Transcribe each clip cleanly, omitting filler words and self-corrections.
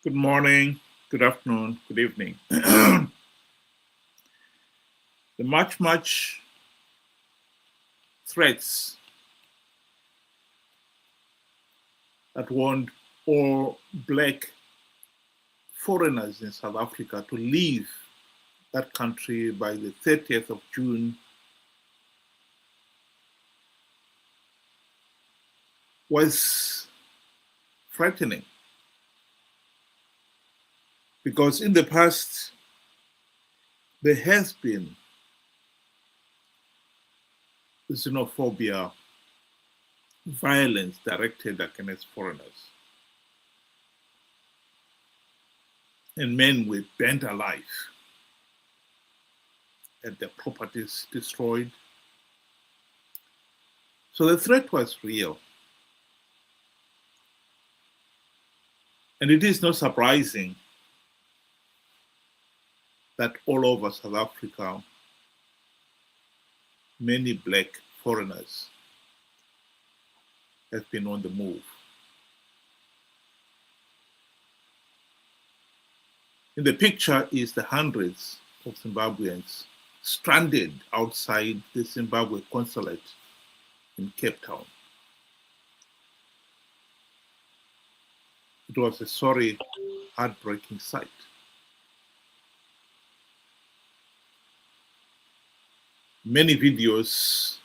Good morning, good afternoon, good evening. The much threats that want all black foreigners in South Africa to leave that country by the 30th of June was frightening. Because in the past, there has been xenophobia, violence directed against foreigners. And men were burnt alive, had their properties destroyed. So the threat was real. And it is not surprising that all over South Africa, many black foreigners have been on the move. In the picture is the hundreds of Zimbabweans stranded outside the Zimbabwe Consulate in Cape Town. It was a sorry, heartbreaking sight. Many videos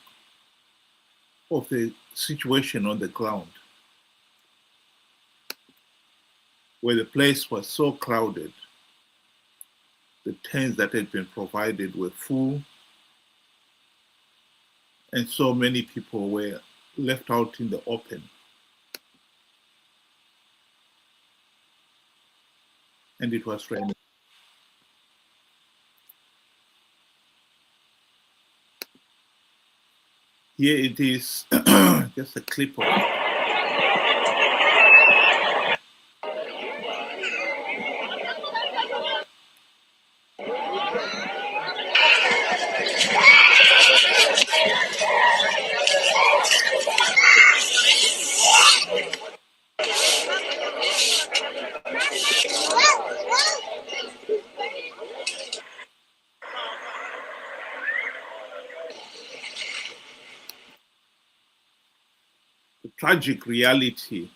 of the situation on the ground, where the place was so crowded, the tents that had been provided were full, and so many people were left out in the open. And it was raining. Here it is, just a clip of it. The tragic reality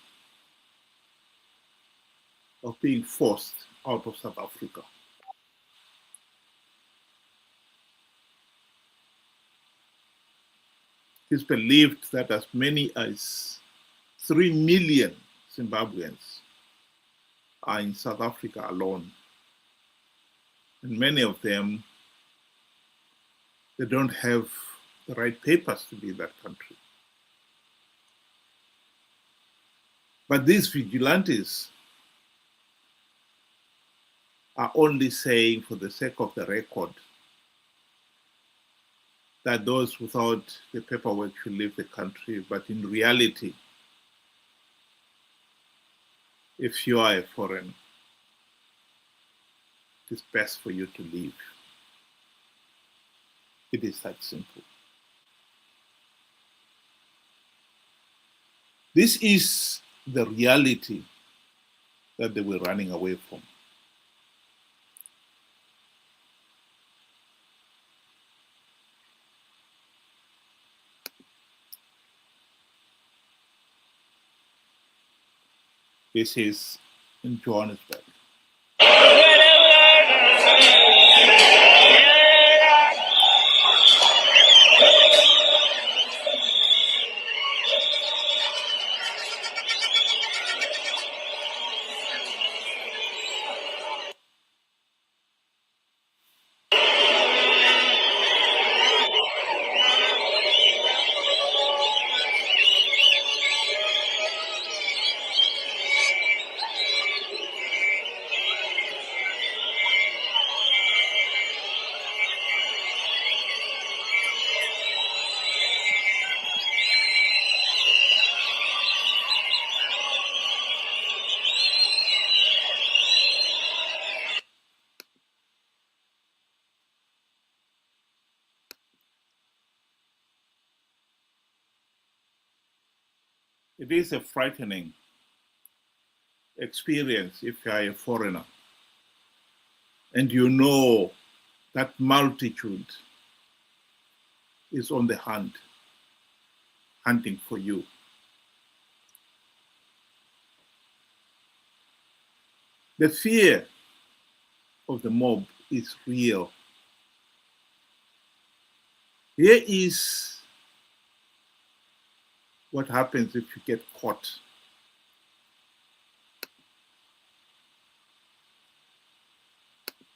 of being forced out of South Africa. It is believed that as many as 3 million Zimbabweans are in South Africa alone. And many of them, they don't have the right papers to be in that country. But these vigilantes are only saying, for the sake of the record, that those without the paperwork should leave the country. But in reality, if you are a foreigner, it is best for you to leave. It is that simple. This is the reality that they were running away from. This is in Johannesburg. It is a frightening experience if you are a foreigner and you know that multitude is on the hunt, hunting for you. The fear of the mob is real. Here is what happens if you get caught.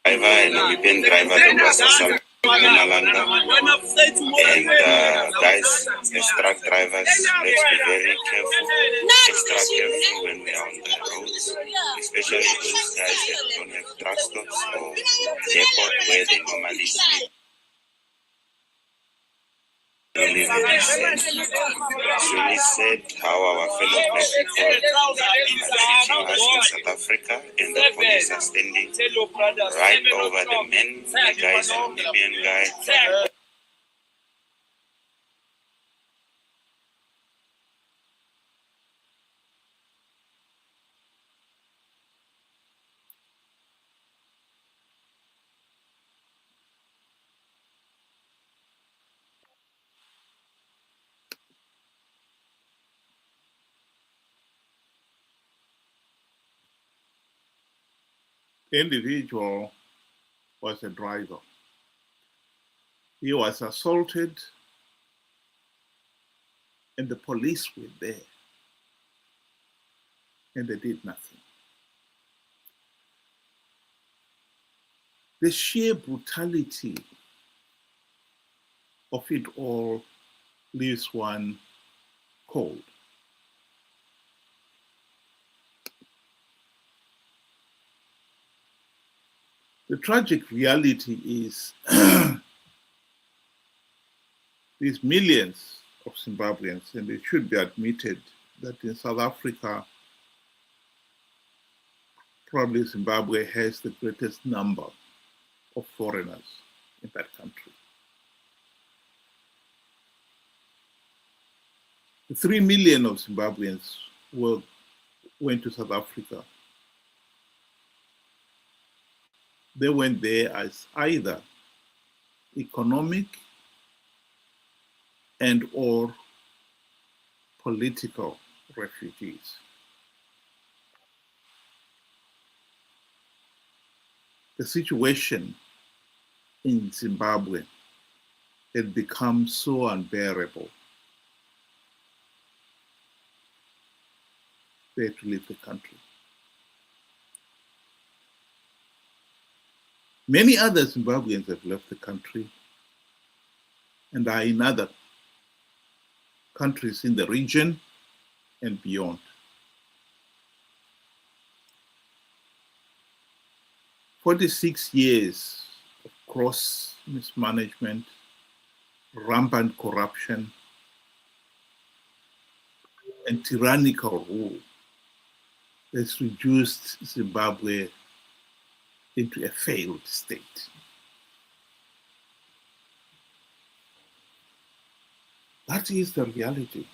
Driver and Namibian driver that was assaulted in Mpumalanga. And guys, as truck drivers, let's be very careful, extra careful when we are on the roads, especially those guys that don't have truck stops or depot where they normally sleep. Really, really sad. It's really sad how our fellow black people are treating us in South Africa, and the police are standing right over the men. The guy is a Namibian guy. The individual was a driver. He was assaulted and the police were there and they did nothing. The sheer brutality of it all leaves one cold. The tragic reality is these millions of Zimbabweans, and it should be admitted that in South Africa, probably Zimbabwe has the greatest number of foreigners in that country. The 3 million of Zimbabweans went to South Africa. They went there as either economic and or political refugees. The situation in Zimbabwe had become so unbearable. They had to leave the country. Many other Zimbabweans have left the country and are in other countries in the region and beyond. "46 years of gross mismanagement, rampant corruption, and tyrannical rule has reduced Zimbabwe into a failed state. That is the reality.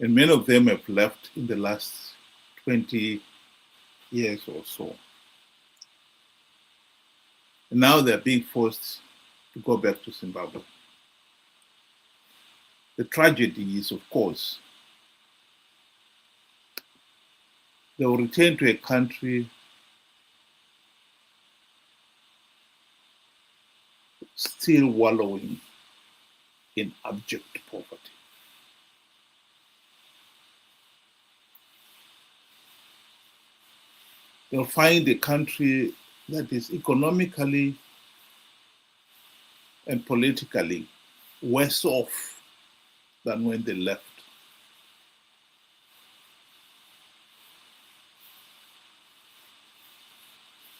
And many of them have left in the last 20 years or so. And now they're being forced to go back to Zimbabwe. The tragedy is, of course, they will return to a country still wallowing in abject poverty. They'll find a country that is economically and politically worse off than when they left.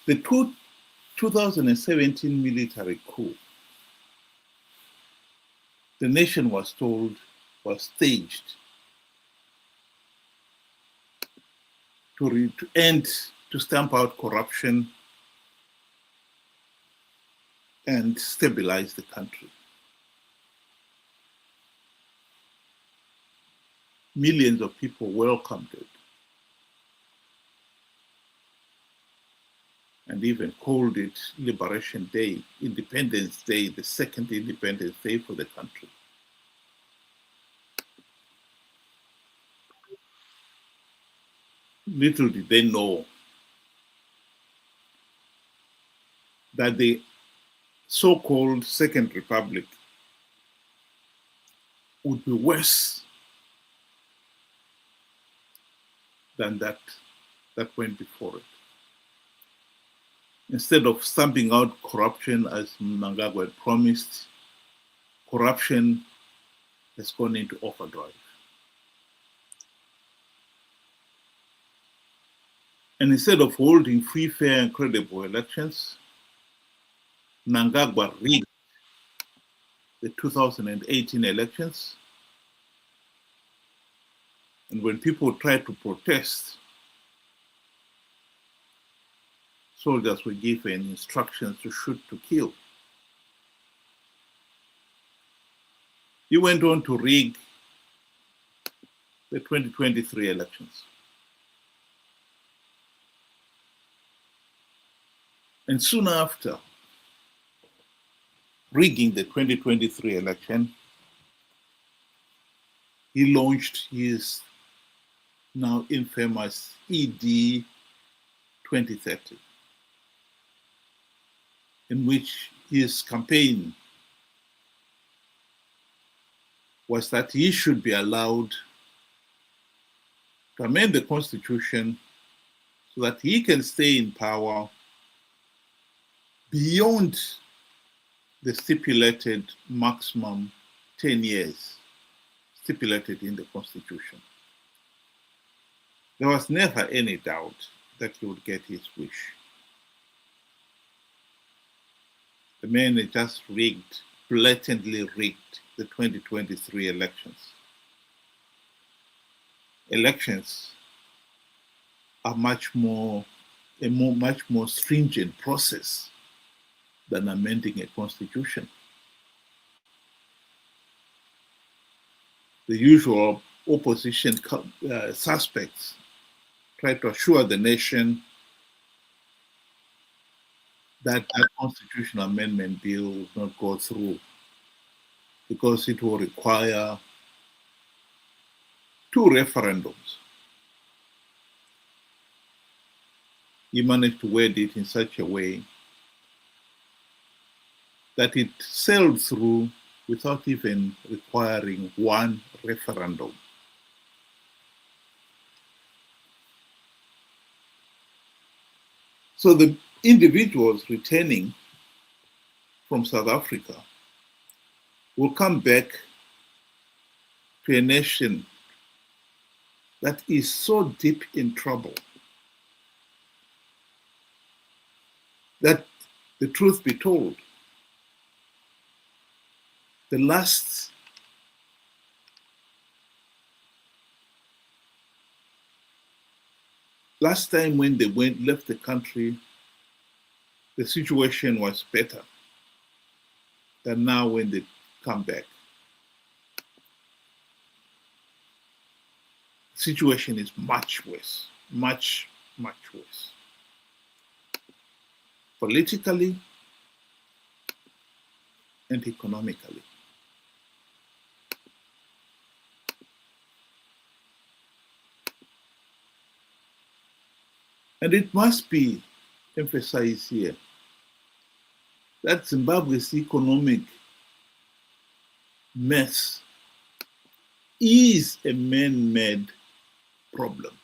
The 2017 military coup, the nation was told, was staged to stamp out corruption and stabilize the country. millions of people welcomed it and even called it Liberation Day, Independence Day, the second Independence Day for the country. Little did they know that the so-called Second Republic would be worse than that went before it. Instead of stamping out corruption as Mnangagwa had promised, corruption has gone into overdrive. And instead of holding free, fair, and credible elections, Mnangagwa rigged the 2018 elections. And when people tried to protest, soldiers were given instructions to shoot to kill. He went on to rig the 2023 elections. And soon after rigging the 2023 election, he launched his now infamous ED 2030, in which his campaign was that he should be allowed to amend the constitution so that he can stay in power beyond the stipulated maximum 10 years stipulated in the constitution. There was never any doubt that he would get his wish. The man had just rigged, blatantly rigged the 2023 elections. Elections are a much more stringent process than amending a constitution. The usual opposition suspects try to assure the nation that that constitutional amendment bill will not go through because it will require 2 referendums. He managed to word it in such a way that it sailed through without even requiring 1 referendum. So the individuals returning from South Africa will come back to a nation that is so deep in trouble that, the truth be told, the last time when they left the country, the situation was better than now when they come back. The situation is much worse, much, much worse. Politically and economically. And it must be emphasized here that Zimbabwe's economic mess is a man-made problem.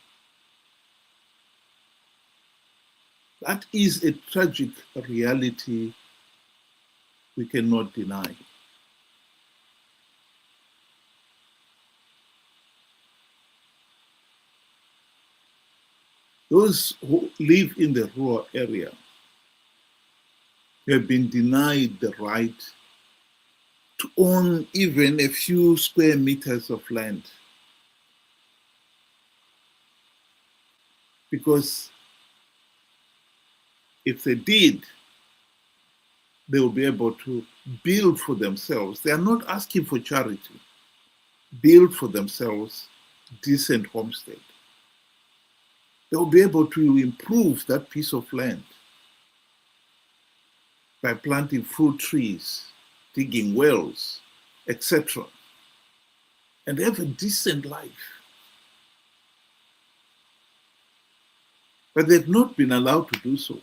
That is a tragic reality we cannot deny. Those who live in the rural area have been denied the right to own even a few square meters of land, because if they did, they will be able to build for themselves. They are not asking for charity. Build for themselves decent homestead, they will be able to improve that piece of land by planting fruit trees, digging wells, etc., and have a decent life. But they've not been allowed to do so,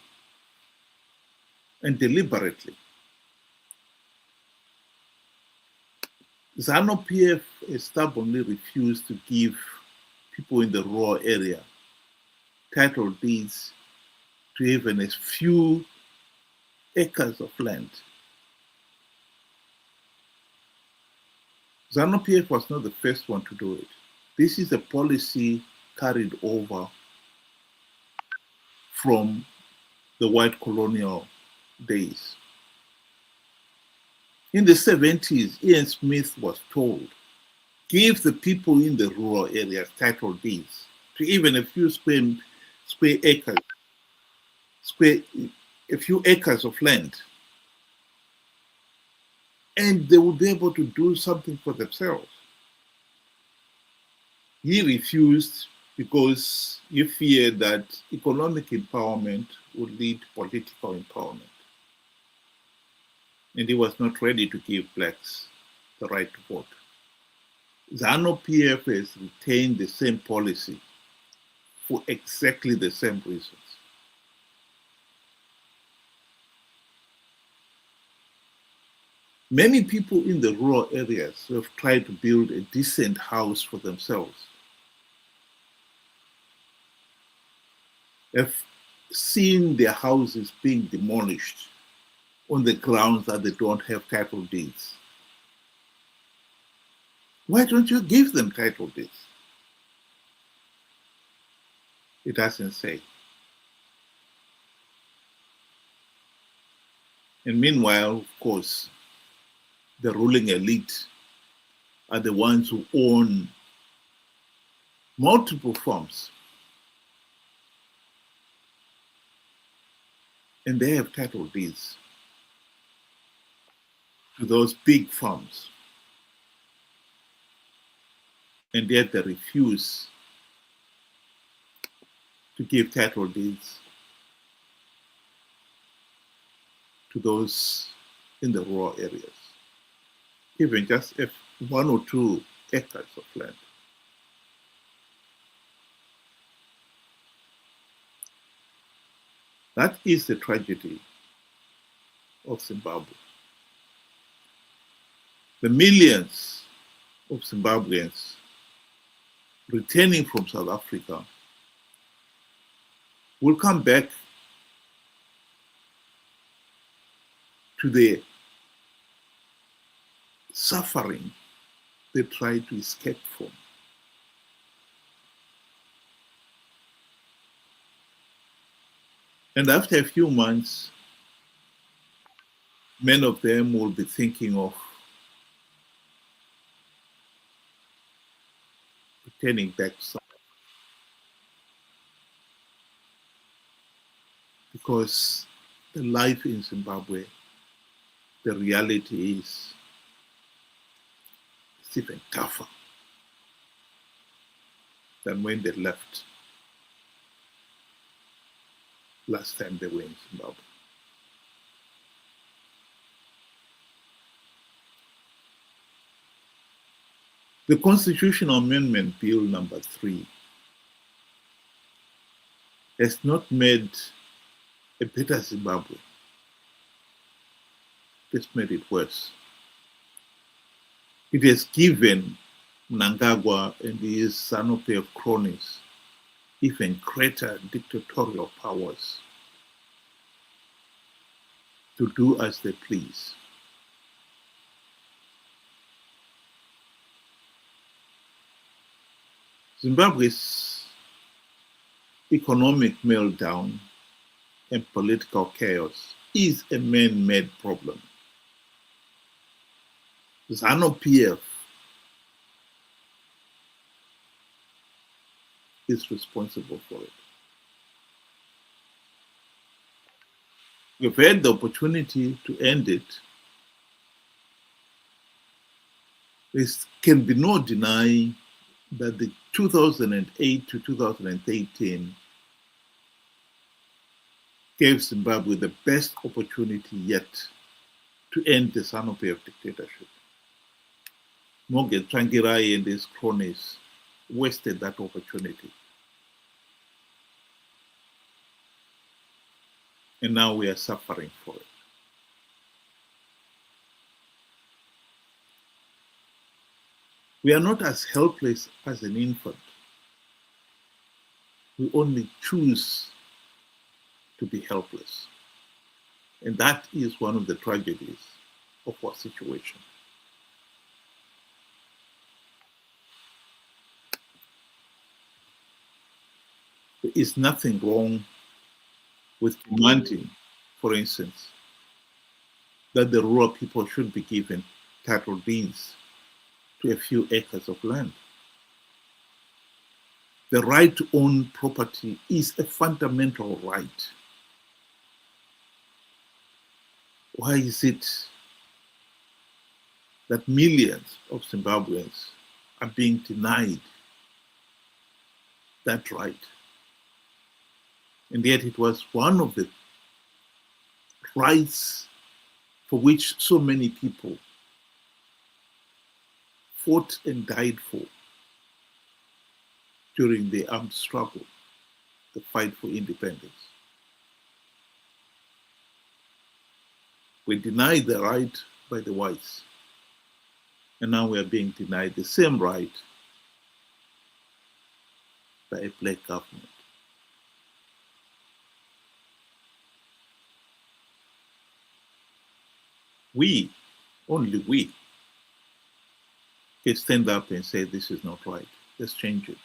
and deliberately. ZANU-PF has stubbornly refused to give people in the rural area title deeds to even a few acres of land. ZANU-PF was not the first one to do it. This is a policy carried over from the white colonial days. In the 70s, Ian Smith was told, give the people in the rural areas title deeds to even a few acres, a few acres of land, and they would be able to do something for themselves. He refused because he feared that economic empowerment would lead to political empowerment. And he was not ready to give blacks the right to vote. ZANU-PF has retained the same policy for exactly the same reasons. Many people in the rural areas have tried to build a decent house for themselves, have seen their houses being demolished on the grounds that they don't have title deeds. Why don't you give them title deeds? It doesn't say. And meanwhile, of course, the ruling elite are the ones who own multiple farms. And they have title deeds to those big farms. And yet they refuse to give title deeds to those in the rural areas, even just if 1 or 2 acres of land. That is the tragedy of Zimbabwe. The millions of Zimbabweans returning from South Africa will come back to the suffering they tried to escape from. And after a few months, many of them will be thinking of returning back south, because the life in Zimbabwe, the reality is it's even tougher than when they left last time they were in Zimbabwe. The Constitutional Amendment Bill number 3 has not made a better Zimbabwe. It's made it worse. It has given Mnangagwa and his ZANU-PF cronies even greater dictatorial powers to do as they please. Zimbabwe's economic meltdown and political chaos is a man-made problem. ZANU-PF is responsible for it. We've had the opportunity to end it. There can be no denying that the 2008 to 2013 gave Zimbabwe the best opportunity yet to end the xenophobia of dictatorship. Morgan Tsvangirai and his cronies wasted that opportunity. And now we are suffering for it. We are not as helpless as an infant. We only choose to be helpless. And that is one of the tragedies of our situation. There is nothing wrong with demanding, for instance, that the rural people should be given title deeds to a few acres of land. The right to own property is a fundamental right. Why is it that millions of Zimbabweans are being denied that right? And yet it was one of the rights for which so many people fought and died for during the armed struggle, the fight for independence. We denied the right by the whites, and now we are being denied the same right by a black government. We, only we, can stand up and say this is not right. Let's change it.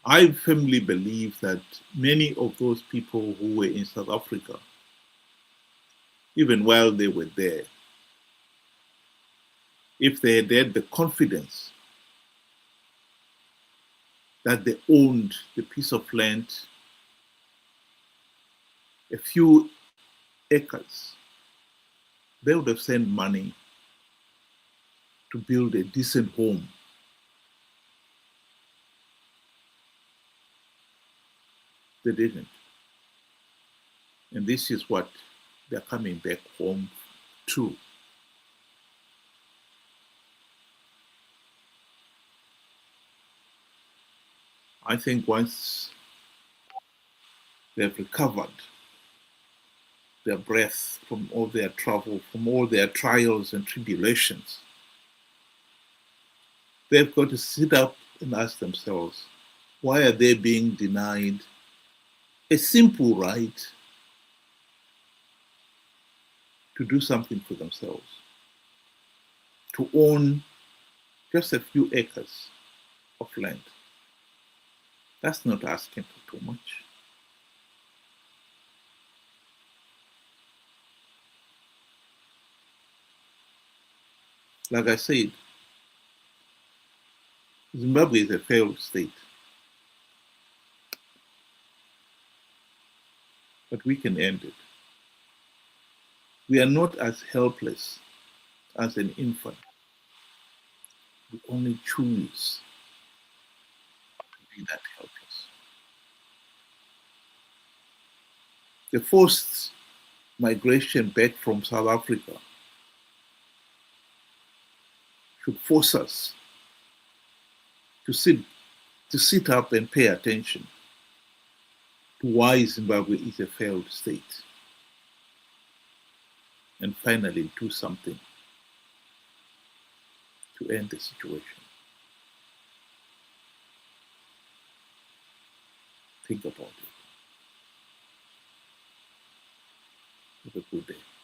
I firmly believe that many of those people who were in South Africa, even while they were there, if they had had the confidence that they owned the piece of land, a few acres, they would have sent money to build a decent home. They didn't. And this is what they're coming back home to. I think once they've recovered their breath from all their travel, from all their trials and tribulations, they've got to sit up and ask themselves, why are they being denied a simple right to do something for themselves, to own just a few acres of land? That's not asking for too much. Like I said, Zimbabwe is a failed state. But we can end it. We are not as helpless as an infant. We only choose to be that helpless. The forced migration back from South Africa should force us to sit up and pay attention to why Zimbabwe is a failed state, and finally do something to end the situation. Think about it. Have a good day.